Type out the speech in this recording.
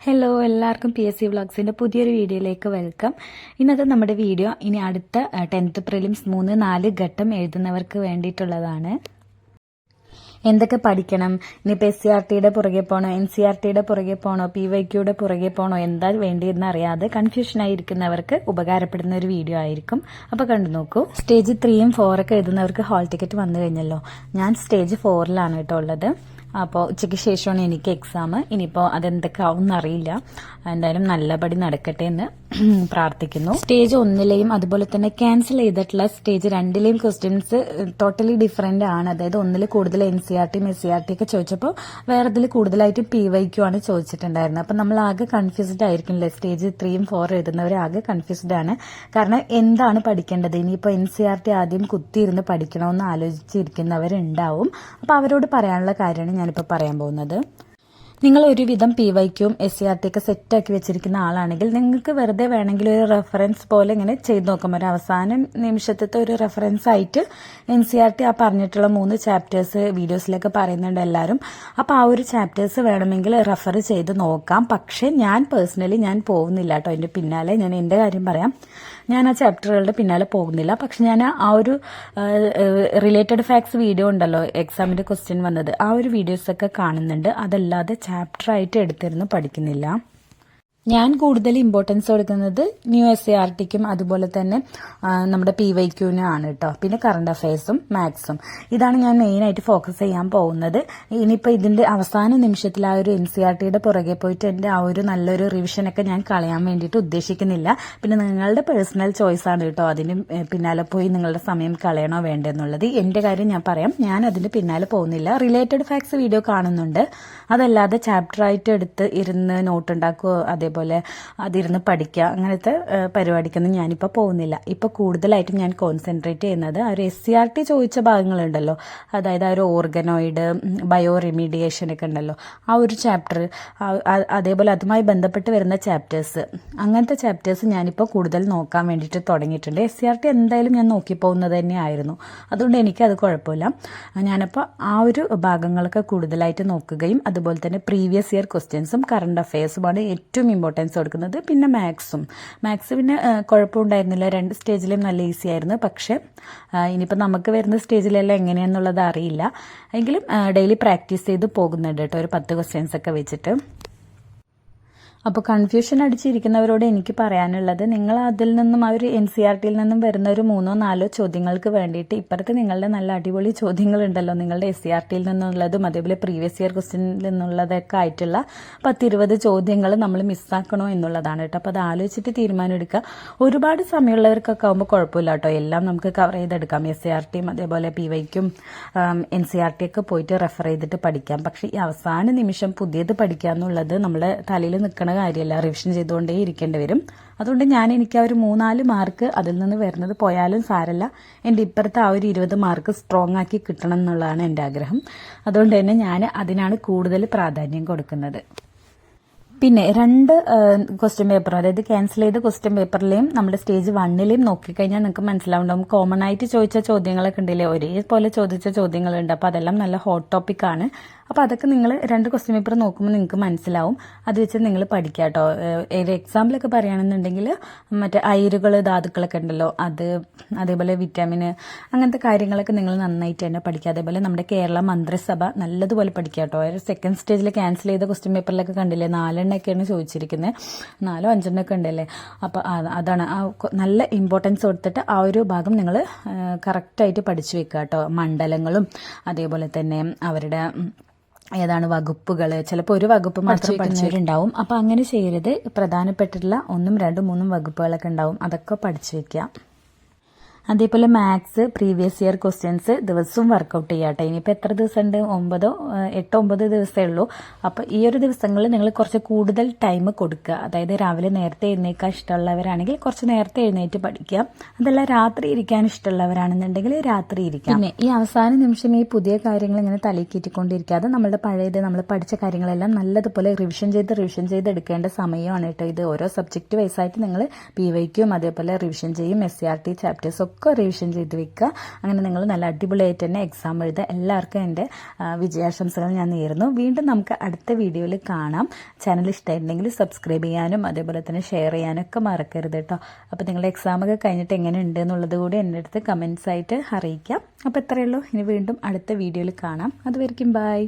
Hello എല്ലാവർക്കും PSC വ്ളോഗ്സിൻ്റെ പുതിയൊരു വീഡിയോയിലേക്ക് വെൽക്കം. ഇന്നത്തെ നമ്മുടെ വീഡിയോ ഇനി അടുത്ത 10th പ്രിലിംസ് 3-4 ഘട്ടം എഴുതുന്നവർക്ക് വേണ്ടിയിട്ടുള്ളതാണ്. എന്തൊക്കെ പഠിക്കണം, ഇനിയിപ്പോൾ SCRTയുടെ പുറകെ പോകണോ, NCRTയുടെ പുറകെ പോകണോ, PYQയുടെ പുറകെ പോകണോ, എന്താ വേണ്ടിയെന്ന് അറിയാതെ കൺഫ്യൂഷനായിരിക്കുന്നവർക്ക് ഉപകാരപ്പെടുന്ന ഒരു വീഡിയോ ആയിരിക്കും. അപ്പോൾ കണ്ടു നോക്കൂ. സ്റ്റേജ് 3ഉം 4ഒക്കെ എഴുതുന്നവർക്ക് ഹാൾ ടിക്കറ്റ് വന്നു കഴിഞ്ഞല്ലോ. ഞാൻ സ്റ്റേജ് 4ലാണ് കേട്ടോ ഉള്ളത്. അപ്പോൾ ഉച്ചയ്ക്ക് ശേഷമാണ് എനിക്ക് എക്സാം. ഇനിയിപ്പോൾ അതെന്തൊക്കെ ആവും എന്നറിയില്ല. എന്തായാലും നല്ലപടി നടക്കട്ടെ എന്ന് പ്രാർത്ഥിക്കുന്നു. സ്റ്റേജ് 1ലെയും അതുപോലെ തന്നെ ക്യാൻസൽ ചെയ്തിട്ടുള്ള സ്റ്റേജ് 2ലെയും ക്വസ്റ്റ്യൻസ് ടോട്ടലി ഡിഫറെന്റ് ആണ്. അതായത് 1ൽ കൂടുതൽ NCRTയും SCRT ഒക്കെ ചോദിച്ചപ്പോൾ വേറെതിൽ കൂടുതലായിട്ട് PYQ ആണ് ചോദിച്ചിട്ടുണ്ടായിരുന്നത്. അപ്പം നമ്മൾ ആകെ കൺഫ്യൂസ്ഡ് ആയിരിക്കില്ലേ? സ്റ്റേജ് 3ഉം 4 എഴുതുന്നവർ ആകെ കൺഫ്യൂസ്ഡ് ആണ്. കാരണം എന്താണ് പഠിക്കേണ്ടത്? ഇനിയിപ്പോൾ NCRT ആദ്യം കുത്തിയിരുന്ന് പഠിക്കണമെന്ന് ആലോചിച്ചിരിക്കുന്നവരുണ്ടാവും. അപ്പോൾ അവരോട് പറയാനുള്ള കാര്യമാണ് ഞാനിപ്പോൾ പറയാൻ പോകുന്നത്. നിങ്ങൾ ഒരുവിധം PYQയും SCRT ഒക്കെ സെറ്റാക്കി വെച്ചിരിക്കുന്ന ആളാണെങ്കിൽ നിങ്ങൾക്ക് വെറുതെ വേണമെങ്കിൽ ഒരു റെഫറൻസ് പോലെ ഇങ്ങനെ ചെയ്ത് നോക്കാം. ഒരു അവസാന നിമിഷത്തെ ഒരു റെഫറൻസ് ആയിട്ട് NCRT ആ പറഞ്ഞിട്ടുള്ള 3 ചാപ്റ്റേഴ്സ് വീഡിയോസിലൊക്കെ പറയുന്നുണ്ട് എല്ലാവരും. അപ്പോൾ ആ ഒരു ചാപ്റ്റേഴ്സ് വേണമെങ്കിൽ റെഫർ ചെയ്ത് നോക്കാം. പക്ഷേ ഞാൻ പേഴ്സണലി പോകുന്നില്ല കേട്ടോ അതിൻ്റെ പിന്നാലെ. ഞാൻ എൻ്റെ കാര്യം പറയാം. ഞാൻ ആ ചാപ്റ്ററുകളുടെ പിന്നാലെ പോകുന്നില്ല. പക്ഷെ ഞാൻ ആ ഒരു റിലേറ്റഡ് ഫാക്ട്സ് വീഡിയോ ഉണ്ടല്ലോ, എക്സാമിൻ്റെ ക്വസ്റ്റ്യൻ വന്നത്, ആ ഒരു വീഡിയോസൊക്കെ കാണുന്നുണ്ട്. അതല്ലാതെ ചാപ്റ്ററായിട്ട് എടുത്തിരുന്ന് പഠിക്കുന്നില്ല. ഞാൻ കൂടുതൽ ഇമ്പോർട്ടൻസ് കൊടുക്കുന്നത് ന്യൂ SCRTക്കും അതുപോലെ തന്നെ നമ്മുടെ PYQനും ആണ് കേട്ടോ. പിന്നെ കറണ്ട് അഫയേഴ്സും മാത്സും, ഇതാണ് ഞാൻ മെയിനായിട്ട് ഫോക്കസ് ചെയ്യാൻ പോകുന്നത്. ഇനിയിപ്പോൾ ഇതിൻ്റെ അവസാന നിമിഷത്തിൽ ആ ഒരു NCRTയുടെ പുറകെ പോയിട്ട് എൻ്റെ ആ ഒരു നല്ലൊരു റിവിഷനൊക്കെ ഞാൻ കളയാൻ വേണ്ടിയിട്ട് ഉദ്ദേശിക്കുന്നില്ല. പിന്നെ നിങ്ങളുടെ പേഴ്സണൽ ചോയ്സ് ആണ് കേട്ടോ അതിന് പിന്നാലെ പോയി നിങ്ങളുടെ സമയം കളയണോ വേണ്ടെന്നുള്ളത്. എൻ്റെ കാര്യം ഞാൻ പറയാം. ഞാൻ അതിന് പിന്നാലെ പോകുന്നില്ല. റിലേറ്റഡ് ഫാക്ട്സ് വീഡിയോ കാണുന്നുണ്ട്. അതല്ലാതെ ചാപ്റ്ററായിട്ട് എടുത്ത് ഇരുന്ന് നോട്ട് ഉണ്ടാക്കുകയോ അതേപോലെ അതിരുന്ന് പഠിക്കുക അങ്ങനത്തെ പരിപാടിക്കൊന്നും ഞാനിപ്പോൾ പോകുന്നില്ല. ഇപ്പോൾ കൂടുതലായിട്ടും ഞാൻ കോൺസെൻട്രേറ്റ് ചെയ്യുന്നത് ആ ഒരു SCRT ചോദിച്ച ഭാഗങ്ങളുണ്ടല്ലോ, അതായത് ആ ഒരു ഓർഗനോയിഡ്, ബയോ റിമീഡിയേഷൻ ഒക്കെ ഉണ്ടല്ലോ, ആ ഒരു ചാപ്റ്റർ, അതേപോലെ അതുമായി ബന്ധപ്പെട്ട് വരുന്ന ചാപ്റ്റേഴ്സ്, അങ്ങനത്തെ ചാപ്റ്റേഴ്സ് ഞാനിപ്പോൾ കൂടുതൽ നോക്കാൻ വേണ്ടിയിട്ട് തുടങ്ങിയിട്ടുണ്ട്. SCRT എന്തായാലും ഞാൻ നോക്കിപ്പോകുന്നത് തന്നെയായിരുന്നു. അതുകൊണ്ട് എനിക്കത് കുഴപ്പമില്ല. ഞാനപ്പോൾ ആ ഒരു ഭാഗങ്ങളൊക്കെ കൂടുതലായിട്ട് നോക്കുകയും അതുപോലെ തന്നെ പ്രീവിയസ് ഇയർ ക്വസ്റ്റ്യൻസും കറണ്ട് അഫയേഴ്സുമാണ് ഏറ്റവും ഇമ്പോർട്ടൻസ് കൊടുക്കുന്നത്. പിന്നെ മാത്സ് പിന്നെ കുഴപ്പമുണ്ടായിരുന്നില്ല. 2 സ്റ്റേജിലും നല്ല ഈസി ആയിരുന്നു. പക്ഷേ ഇനിയിപ്പോൾ നമുക്ക് വരുന്ന സ്റ്റേജിലെല്ലാം എങ്ങനെയാണെന്നുള്ളത് അറിയില്ല. എങ്കിലും ഡെയിലി പ്രാക്ടീസ് ചെയ്ത് പോകുന്നുണ്ട് കേട്ടോ, ഒരു 10 ക്വസ്റ്റ്യൻസ് ഒക്കെ വെച്ചിട്ട്. അപ്പോൾ കൺഫ്യൂഷൻ അടിച്ചിരിക്കുന്നവരോട് എനിക്ക് പറയാനുള്ളത്, നിങ്ങൾ അതിൽ നിന്നും ആ ഒരു NCRTയിൽ നിന്നും വരുന്ന ഒരു 3-4 ചോദ്യങ്ങൾക്ക് വേണ്ടിയിട്ട് ഇപ്പുറത്ത് നിങ്ങളുടെ നല്ല അടിപൊളി ചോദ്യങ്ങളുണ്ടല്ലോ, നിങ്ങളുടെ SCRTയിൽ നിന്നുള്ളതും അതേപോലെ പ്രീവിയസ് ഇയർ ക്വസ്റ്റ്യനിൽ നിന്നുള്ളതൊക്കെ ആയിട്ടുള്ള 10-20 ചോദ്യങ്ങൾ നമ്മൾ മിസ്സാക്കണോ എന്നുള്ളതാണ് കേട്ടോ. അപ്പോൾ അത് ആലോചിച്ചിട്ട് തീരുമാനം എടുക്കുക. ഒരുപാട് സമയമുള്ളവർക്കൊക്കെ ആകുമ്പോൾ കുഴപ്പമില്ല കേട്ടോ, എല്ലാം നമുക്ക് കവർ ചെയ്തെടുക്കാം. SCRTയും അതേപോലെ PYQയും NCRT ഒക്കെ പോയിട്ട് റെഫർ ചെയ്തിട്ട് പഠിക്കാം. പക്ഷേ ഈ അവസാന നിമിഷം പുതിയത് പഠിക്കുക എന്നുള്ളത് നമ്മുടെ തലയിൽ നിൽക്കണ കാര്യമല്ല, റിവിഷൻ ചെയ്തുകൊണ്ടേ ഇരിക്കേണ്ടി വരും. അതുകൊണ്ട് എനിക്ക് ആ ഒരു 3-4 മാർക്ക് അതിൽ നിന്ന് വരുന്നത് പോയാലും സാരല്ല, എൻ്റെ ഇപ്പുറത്തെ ആ ഒരു 20 മാർക്ക് സ്ട്രോങ് ആക്കി കിട്ടണം എന്നുള്ളതാണ് എൻ്റെ ആഗ്രഹം. അതുകൊണ്ട് തന്നെ ഞാൻ അതിനാണ് കൂടുതൽ പ്രാധാന്യം കൊടുക്കുന്നത്. പിന്നെ 2 ക്വസ്റ്റ്യൻ പേപ്പർ, അതായത് ക്യാൻസൽ ചെയ്ത ക്വസ്റ്റ്യൻ പേപ്പറിലെയും നമ്മുടെ സ്റ്റേജ് 1ലെയും നോക്കിക്കഴിഞ്ഞാൽ നിങ്ങൾക്ക് മനസ്സിലാവുണ്ടാവും. കോമൺ ആയിട്ട് ചോദിച്ച ചോദ്യങ്ങളൊക്കെ ഉണ്ടല്ലേ, ഒരേപോലെ ചോദിച്ച ചോദ്യങ്ങളുണ്ട്. അപ്പോൾ അതെല്ലാം നല്ല ഹോട്ട് ടോപ്പിക്കാണ്. അപ്പോൾ അതൊക്കെ നിങ്ങൾ 2 ക്വസ്റ്റ്യൻ പേപ്പർ നോക്കുമ്പോൾ നിങ്ങൾക്ക് മനസ്സിലാവും. അത് വെച്ച് നിങ്ങൾ പഠിക്കുക കേട്ടോ. ഒരു എക്സാമ്പിളൊക്കെ പറയുകയാണെന്നുണ്ടെങ്കിൽ മറ്റേ അയിരുകൾ, ധാതുക്കളൊക്കെ ഉണ്ടല്ലോ, അത് അതേപോലെ വിറ്റാമിന്, അങ്ങനത്തെ കാര്യങ്ങളൊക്കെ നിങ്ങൾ നന്നായിട്ട് തന്നെ പഠിക്കുക. അതേപോലെ നമ്മുടെ കേരള മന്ത്രിസഭ നല്ലതുപോലെ പഠിക്കുക കേട്ടോ. ഒരു 2nd സ്റ്റേജിൽ ക്യാൻസൽ ചെയ്ത ക്വസ്റ്റ്യൻ പേപ്പറിലൊക്കെ കണ്ടില്ലേ, 4 എണ്ണൊക്കെയാണ് ചോദിച്ചിരിക്കുന്നത്, 4-5 എണ്ണൊക്കെ ഉണ്ടല്ലേ. അപ്പോൾ അതാണ് ആ നല്ല ഇമ്പോർട്ടൻസ് കൊടുത്തിട്ട് ആ ഒരു ഭാഗം നിങ്ങൾ കറക്റ്റായിട്ട് പഠിച്ചു വെക്കുക കേട്ടോ. മണ്ഡലങ്ങളും അതേപോലെ തന്നെ അവരുടെ ഏതാണ് വകുപ്പുകൾ, ചിലപ്പോൾ ഒരു വകുപ്പ് മാത്രം പഠിച്ചവരുണ്ടാവും. അപ്പോൾ അങ്ങനെ ചെയ്യരുത്. പ്രധാനപ്പെട്ടിട്ടുള്ള 1, 2, 3 വകുപ്പുകളൊക്കെ ഉണ്ടാവും, അതൊക്കെ പഠിച്ചു വെക്കുക. അതേപോലെ മാത്സ് പ്രീവിയസ് ഇയർ ക്വസ്റ്റ്യൻസ് ദിവസവും വർക്കൗട്ട് ചെയ്യാട്ടെ. ഇനിയിപ്പോൾ എത്ര ദിവസമുണ്ട്? 8-9 ദിവസമേ ഉള്ളൂ. അപ്പോൾ ഈ ഒരു ദിവസങ്ങളിൽ നിങ്ങൾ കുറച്ച് കൂടുതൽ ടൈം കൊടുക്കുക. അതായത് രാവിലെ നേരത്തെ എഴുന്നേൽക്കാൻ ഇഷ്ടമുള്ളവരാണെങ്കിൽ കുറച്ച് നേരത്തെ എഴുന്നേറ്റ് പഠിക്കുക. അതല്ല രാത്രി ഇരിക്കാൻ ഇഷ്ടമുള്ളവരാണെന്നുണ്ടെങ്കിൽ രാത്രി ഇരിക്കാം. പിന്നെ ഈ അവസാന നിമിഷം ഈ പുതിയ കാര്യങ്ങൾ ഇങ്ങനെ തലക്കേറ്റിക്കൊണ്ടിരിക്കാതെ നമ്മൾ പഠിച്ച കാര്യങ്ങളെല്ലാം നല്ലതുപോലെ റിവിഷൻ ചെയ്ത് എടുക്കേണ്ട സമയമാണ് കേട്ടോ ഇത്. ഓരോ സബ്ജക്റ്റ് വൈസായിട്ട് നിങ്ങൾ PYQയും അതേപോലെ റിവിഷൻ ചെയ്യും. SCRT ചാപ്റ്റേഴ്സ് ഒക്കെ റിവിഷൻ ചെയ്ത് വെക്കുക. അങ്ങനെ നിങ്ങൾ നല്ല അടിപൊളിയായിട്ട് തന്നെ എക്സാം എഴുതുക. എല്ലാവർക്കും എൻ്റെ വിജയാശംസകൾ ഞാൻ നേരുന്നു. വീണ്ടും നമുക്ക് അടുത്ത വീഡിയോയിൽ കാണാം. ചാനൽ ഇഷ്ടമായിട്ടുണ്ടെങ്കിൽ സബ്സ്ക്രൈബ് ചെയ്യാനും അതേപോലെ തന്നെ ഷെയർ ചെയ്യാനും ഒക്കെ മറക്കരുത് കേട്ടോ. അപ്പോൾ നിങ്ങളുടെ എക്സാമൊക്കെ കഴിഞ്ഞിട്ട് എങ്ങനെയുണ്ട് എന്നുള്ളത് കൂടി എൻ്റെ അടുത്ത് കമൻസ് ആയിട്ട് അറിയിക്കാം. അപ്പോൾ ഇത്രയേ ഉള്ളൂ. ഇനി വീണ്ടും അടുത്ത വീഡിയോയിൽ കാണാം. അതുവരെയ്ക്കും ബൈ.